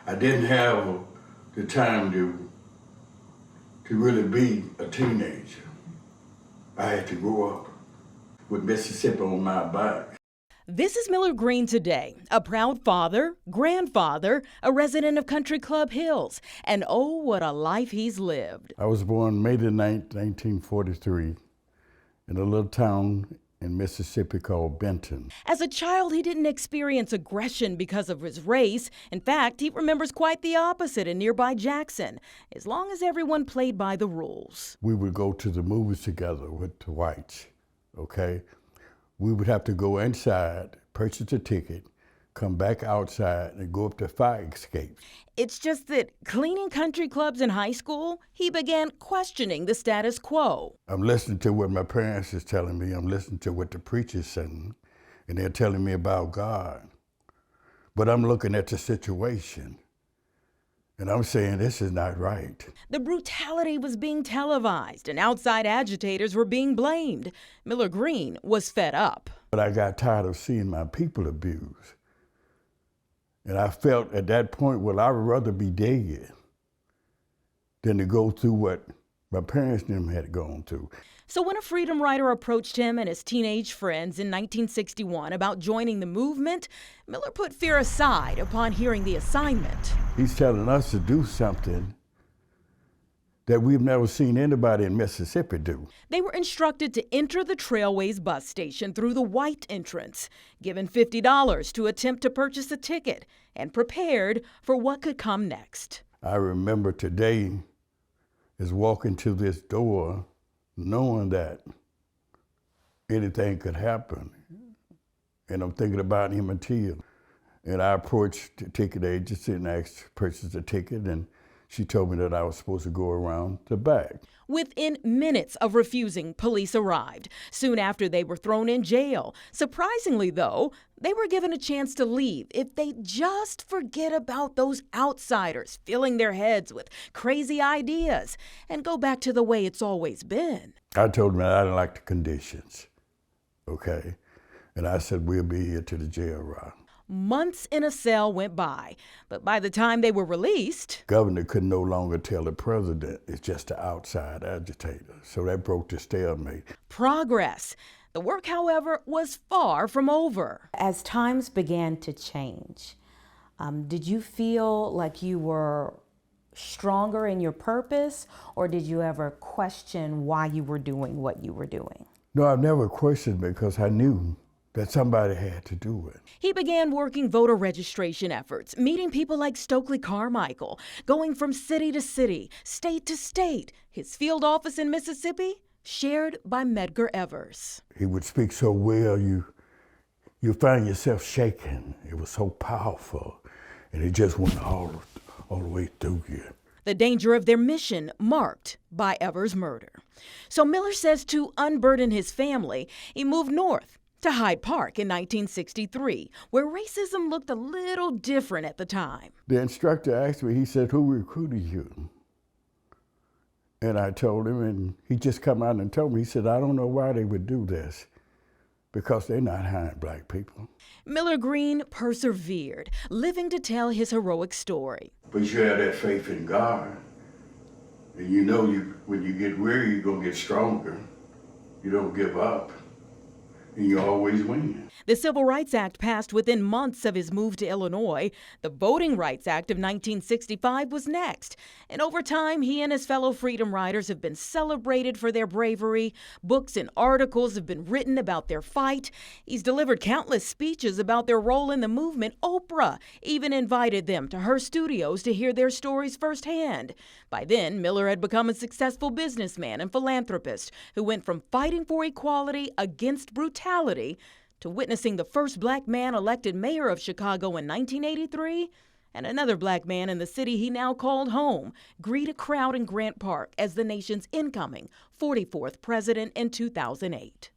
I didn't have the time to really be a teenager. I had to grow up with Mississippi on my back. This is Miller Green today, a proud father, grandfather, a resident of Country Club Hills, and oh, what a life he's lived. I was born May the 9th, 1943, in a little town in Mississippi called Benton. As a child, he didn't experience aggression because of his race. In fact, he remembers quite the opposite in nearby Jackson, as long as everyone played by the rules. We would go to the movies together with the whites, okay? We would have to go inside, purchase a ticket, come back outside, and go up to fire escapes. It's just that cleaning country clubs in high school, he began questioning the status quo. I'm listening to what my parents is telling me. I'm listening to what the preacher's saying, and they're telling me about God. But I'm looking at the situation, and I'm saying this is not right. The brutality was being televised, and outside agitators were being blamed. Miller Green was fed up. But I got tired of seeing my people abused. And I felt at that point, well, I would rather be dead than to go through what my parents and them had gone through. So when a freedom rider approached him and his teenage friends in 1961 about joining the movement, Miller put fear aside upon hearing the assignment. He's telling us to do something that we've never seen anybody in Mississippi do. They were instructed to enter the Trailways bus station through the white entrance, given $50 to attempt to purchase a ticket, and prepared for what could come next. I remember today is walking to this door knowing that anything could happen. And I'm thinking about him and Tia. And I approached the ticket agency and asked to purchase a ticket, and she told me that I was supposed to go around the back. Within minutes of refusing, police arrived. Soon after, they were thrown in jail. Surprisingly, though, they were given a chance to leave if they just forget about those outsiders filling their heads with crazy ideas and go back to the way it's always been. I told them that I didn't like the conditions, okay? And I said, we'll be here to the jail ride. Months in a cell went by, but by the time they were released, governor could no longer tell the president it's just an outside agitator. So that broke the stalemate. Progress. The work, however, was far from over. As times began to change, did you feel like you were stronger in your purpose, or did you ever question why you were doing what you were doing? No, I've never questioned because I knew that somebody had to do it. He began working voter registration efforts, meeting people like Stokely Carmichael, going from city to city, state to state. His field office in Mississippi, shared by Medgar Evers. He would speak so well, you find yourself shaking. It was so powerful, and it just went all the way through you. The danger of their mission marked by Evers' murder. So Miller says to unburden his family, he moved north to Hyde Park in 1963, where racism looked a little different at the time. The instructor asked me, he said, who recruited you? And I told him, and he just come out and told me, he said, I don't know why they would do this, because they're not hiring black people. Miller Green persevered, living to tell his heroic story. But you have that faith in God, and you know when you get weary, you're gonna get stronger. You don't give up. And you always win. The Civil Rights Act passed within months of his move to Illinois. The Voting Rights Act of 1965 was next. And over time, he and his fellow freedom riders have been celebrated for their bravery. Books and articles have been written about their fight. He's delivered countless speeches about their role in the movement. Oprah even invited them to her studios to hear their stories firsthand. By then, Miller had become a successful businessman and philanthropist who went from fighting for equality against brutality to witnessing the first black man elected mayor of Chicago in 1983, and another black man in the city he now called home greet a crowd in Grant Park as the nation's incoming 44th president in 2008.